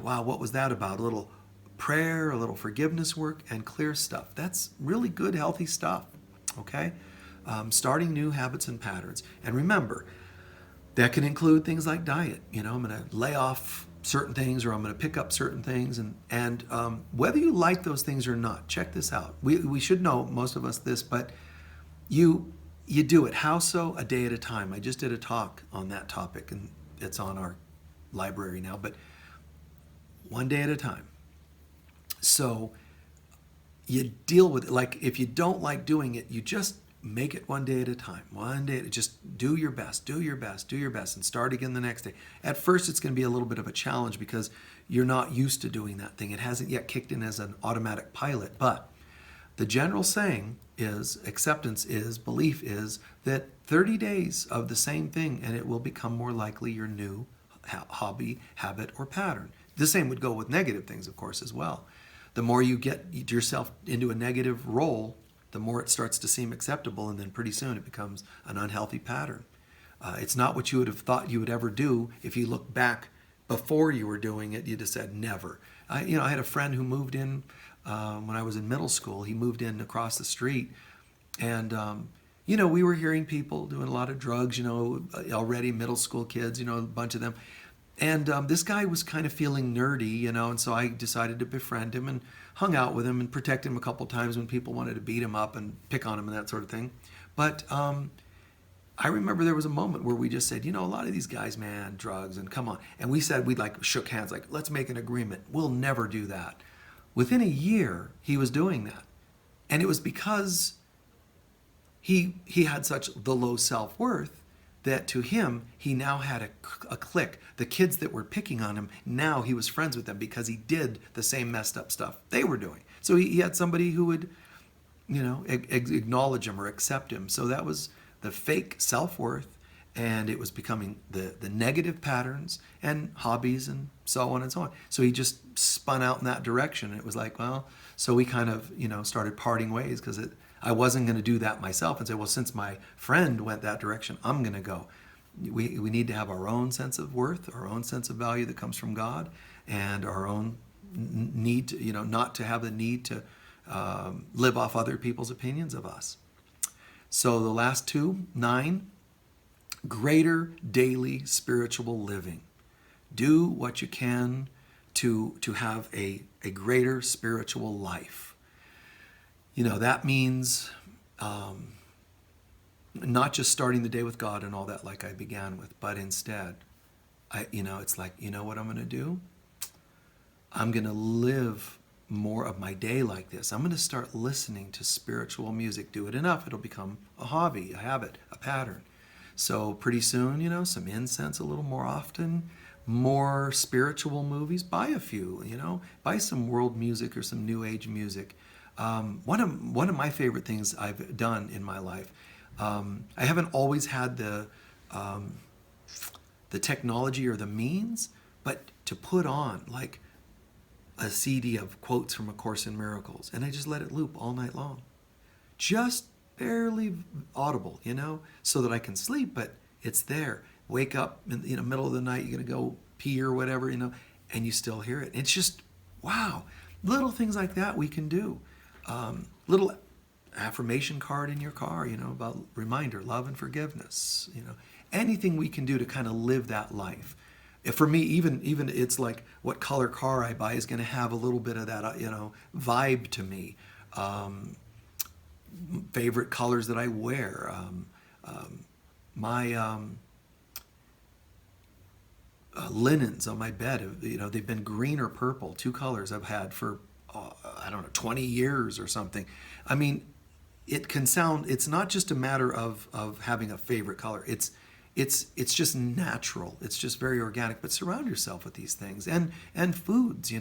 wow, what was that about? A little prayer, a little forgiveness work, and clear stuff. That's really good, healthy stuff, okay? Starting new habits and patterns. And remember, that can include things like diet. I'm going to lay off certain things, or I'm going to pick up certain things. And whether you like those things or not, check this out. We should know, most of us, this, but you do it. How so? A day at a time. I just did a talk on that topic, and it's on our library now, but one day at a time. So you deal with it. Like, if you don't like doing it, you just make it one day at a time. One day, just do your best, do your best, do your best, and start again the next day. At first, it's going to be a little bit of a challenge because you're not used to doing that thing. It hasn't yet kicked in as an automatic pilot. But the general saying is, acceptance is, belief is, that 30 days of the same thing and it will become more likely your new hobby, habit, or pattern. The same would go with negative things, of course, as well. The more you get yourself into a negative role, the more it starts to seem acceptable, and then pretty soon it becomes an unhealthy pattern. It's not what you would have thought you would ever do. If you look back before you were doing it, you'd have said never. I had a friend who moved in when I was in middle school. He moved in across the street, and we were hearing people doing a lot of drugs, already middle school kids, a bunch of them. And this guy was kind of feeling nerdy, and so I decided to befriend him and hung out with him and protect him a couple times when people wanted to beat him up and pick on him and that sort of thing. But I remember there was a moment where we just said, a lot of these guys, man, drugs, and come on. And we said, we like shook hands, like, let's make an agreement. We'll never do that. Within a year, he was doing that. And it was because he had such the low self-worth that to him, he now had a clique. The kids that were picking on him, now he was friends with them because he did the same messed up stuff they were doing. So he had somebody who would, acknowledge him or accept him. So that was the fake self-worth, and it was becoming the negative patterns and hobbies and so on and so on. So he just spun out in that direction. It was like, well, so we kind of, started parting ways because I wasn't going to do that myself and say, well, since my friend went that direction, I'm going to go. We need to have our own sense of worth, our own sense of value that comes from God, and our own need to, not to have the need to live off other people's opinions of us. So the last two, 9, greater daily spiritual living. Do what you can to have a greater spiritual life. That means not just starting the day with God and all that like I began with, but instead, it's like, what I'm going to do? I'm going to live more of my day like this. I'm going to start listening to spiritual music. Do it enough, it'll become a hobby, a habit, a pattern. So pretty soon, some incense a little more often, more spiritual movies. Buy a few, buy some world music or some new age music. One of my favorite things I've done in my life, I haven't always had the technology or the means, but to put on like a CD of quotes from A Course in Miracles, and I just let it loop all night long. Just barely audible, so that I can sleep, but it's there. Wake up in the middle of the night, you're going to go pee or whatever, and you still hear it. It's just, wow. Little things like that we can do. Little affirmation card in your car, about reminder, love and forgiveness, anything we can do to kind of live that life. For me, even it's like what color car I buy is going to have a little bit of that, vibe to me. Favorite colors that I wear. My linens on my bed, they've been green or purple, 2 colors I've had for, 20 years or something. I mean, it's not just a matter of having a favorite color. It's just natural. It's just very organic. But surround yourself with these things and foods.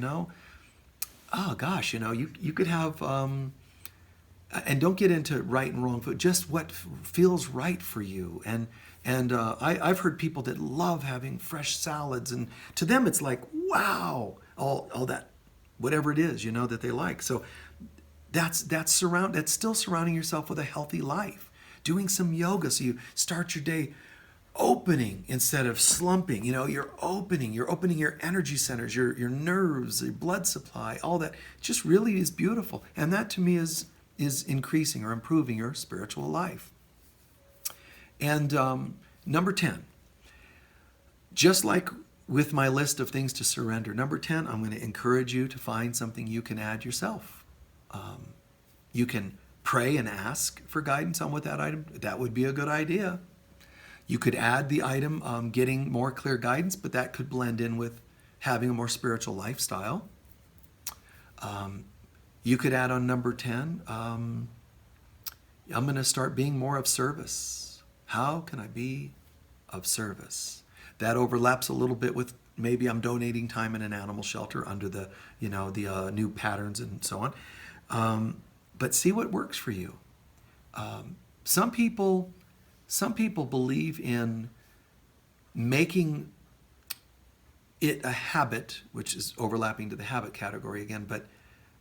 Oh gosh, you could have and don't get into right and wrong food. Just what feels right for you. And I've heard people that love having fresh salads, and to them it's like, wow, all that whatever it is that they like. So that's still surrounding yourself with a healthy life. Doing some yoga so you start your day opening instead of slumping. You're opening your energy centers, your nerves, your blood supply, all that. It just really is beautiful. And that to me is increasing or improving your spiritual life. And number 10, just like with my list of things to surrender, number 10, I'm going to encourage you to find something you can add yourself. You can pray and ask for guidance on what that item, that would be a good idea. You could add the item, getting more clear guidance, but that could blend in with having a more spiritual lifestyle. You could add on number 10, I'm going to start being more of service. How can I be of service? That overlaps a little bit with maybe I'm donating time in an animal shelter under the new patterns and so on. But see what works for you. Some people believe in making it a habit, which is overlapping to the habit category again, but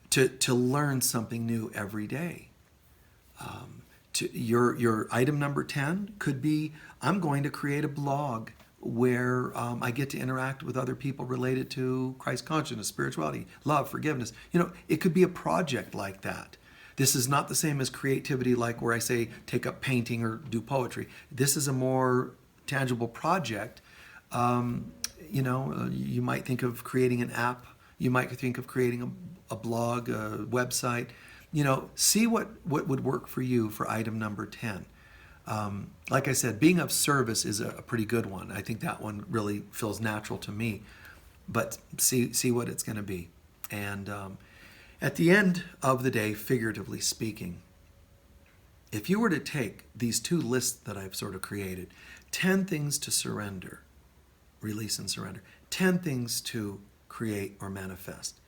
to learn something new every day. Your item number 10 could be, I'm going to create a blog where I get to interact with other people related to Christ consciousness, spirituality, love, forgiveness. It could be a project like that. This is not the same as creativity, like where I say take up painting or do poetry. This is a more tangible project. You might think of creating an app. You might think of creating a blog, a website. See what would work for you for item number 10. Like I said, being of service is a pretty good one. I think that one really feels natural to me. But see what it's going to be. And at the end of the day, figuratively speaking, if you were to take these two lists that I've sort of created, 10 things to surrender, release and surrender, 10 things to create or manifest.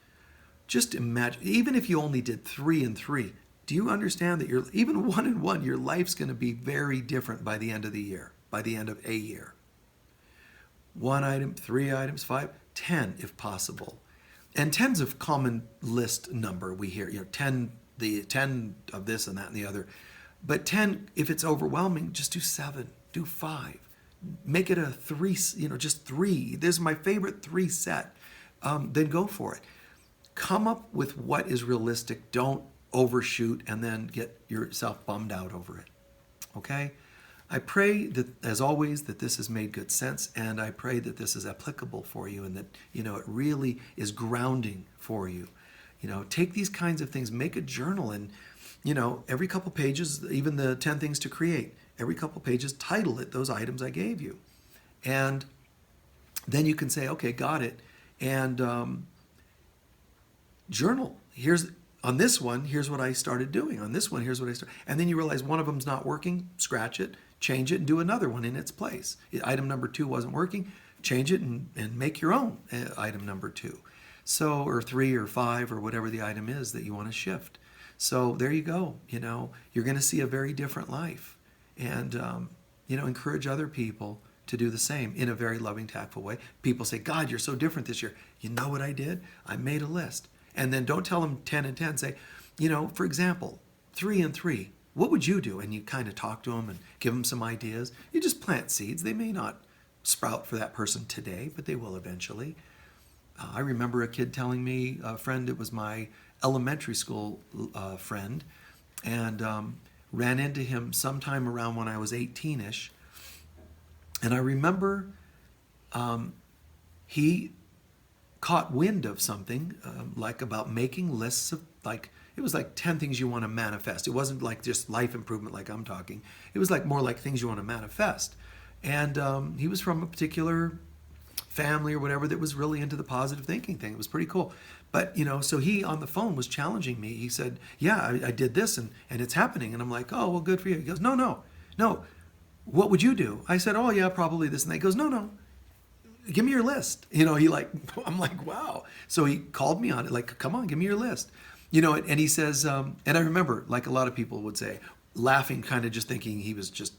Just imagine, even if you only did 3 and 3, do you understand that even 1 and 1, your life's going to be very different by the end of the year, by the end of a year. 1 item, 3 items, 5, 10 if possible. And 10's a common list number we hear, 10 of this and that and the other. But 10, if it's overwhelming, just do 7, do 5. Make it a 3, just 3. This is my favorite 3 set. Then go for it. Come up with what is realistic. Don't overshoot and then get yourself bummed out over it. Okay? I pray that, as always, that this has made good sense, and I pray that this is applicable for you and that, it really is grounding for you. Take these kinds of things, make a journal, and, every couple pages, even the 10 things to create, every couple pages, title it those items I gave you. And then you can say, okay, got it. And journal. On this one, here's what I started doing. On this one, here's what I started. And then you realize one of them's not working, scratch it, change it, and do another one in its place. Item number 2 wasn't working, change it and make your own item number 2. So, or 3 or 5 or whatever the item is that you want to shift. So there you go. You're going to see a very different life. And, encourage other people to do the same in a very loving, tactful way. People say, God, you're so different this year. You know what I did? I made a list. And then don't tell them 10 and 10. Say, for example, 3 and 3. What would you do? And you kind of talk to them and give them some ideas. You just plant seeds. They may not sprout for that person today, but they will eventually. I remember a kid telling me, a friend, it was my elementary school friend, and ran into him sometime around when I was 18-ish. And I remember he caught wind of something like about making lists of it was like 10 things you want to manifest. It wasn't like just life improvement like I'm talking. It was more like things you want to manifest. And he was from a particular family or whatever that was really into the positive thinking thing. It was pretty cool. But, so he on the phone was challenging me. He said, yeah, I did this and it's happening. And I'm like, oh, well, good for you. He goes, no. What would you do? I said, oh, yeah, probably this and that. He goes, no. Give me your list. I'm like, wow. So he called me on it, come on, give me your list. And he says, and I remember, like a lot of people would say, laughing, kind of just thinking he was just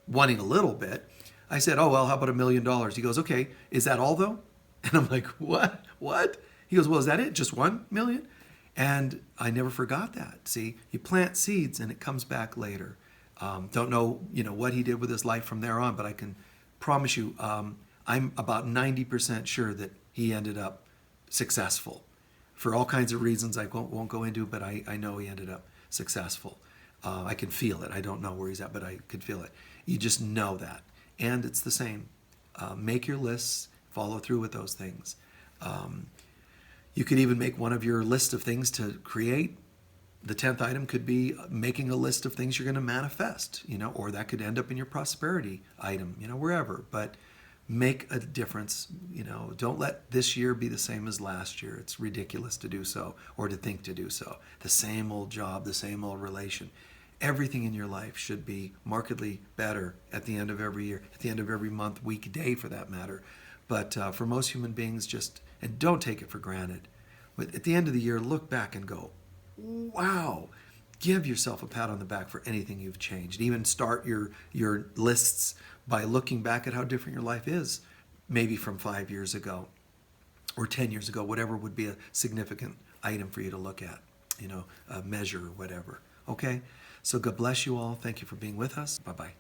wanting a little bit. I said, oh, well, how about $1 million? He goes, okay, is that all though? And I'm like, what? He goes, well, is that it? Just 1 million? And I never forgot that. See, you plant seeds and it comes back later. Don't know, what he did with his life from there on, but I can promise you, I'm about 90% sure that he ended up successful for all kinds of reasons I won't go into, but I know he ended up successful. I can feel it. I don't know where he's at, but I could feel it. You just know that. And it's the same. Make your lists, follow through with those things. You could even make one of your list of things to create. The 10th item could be making a list of things you're going to manifest, or that could end up in your prosperity item, wherever. But make a difference. Don't let this year be the same as last year. It's ridiculous to do so or to think to do so. The same old job, the same old relation. Everything in your life should be markedly better at the end of every year, at the end of every month, week, day for that matter. But for most human beings, and don't take it for granted. But at the end of the year, look back and go, wow. Give yourself a pat on the back for anything you've changed. Even start your lists by looking back at how different your life is, maybe from 5 years ago or 10 years ago, whatever would be a significant item for you to look at, a measure or whatever. Okay? So God bless you all. Thank you for being with us. Bye-bye.